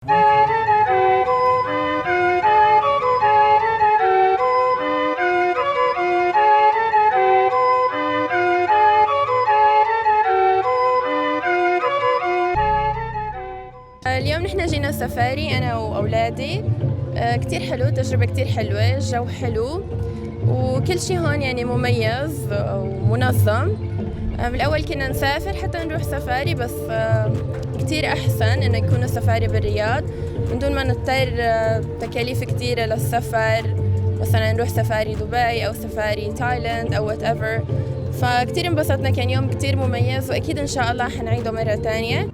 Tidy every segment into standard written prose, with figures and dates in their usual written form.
اليوم نحن جينا سفاري أنا وأولادي. كتير حلو، تجربة كتير حلوة، الجو حلو وكل شيء هون يعني مميز ومنظم. بالأول كنا نسافر حتى نروح سفاري، بس كتير أحسن إنه يكون السفاري بالرياض من دون ما نضطر تكاليف كتيرة للسفر، مثلا نروح سفاري دبي أو سفاري تايلاند أو whatever. فكتير انبسطنا، كان يوم كتير مميز وأكيد إن شاء الله حنعيده مرة تانية.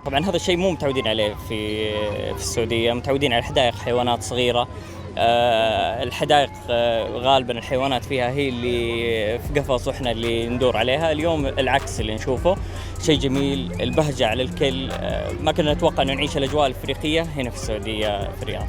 طبعا هذا الشيء مو متعودين عليه في السعودية، متعودين على حدائق حيوانات صغيرة. الحدائق غالبا الحيوانات فيها هي اللي في قفص واحنا اللي ندور عليها. اليوم العكس اللي نشوفه، شيء جميل، البهجة على الكل. ما كنا نتوقع أن نعيش الأجواء الأفريقية هنا في السعودية في الرياض.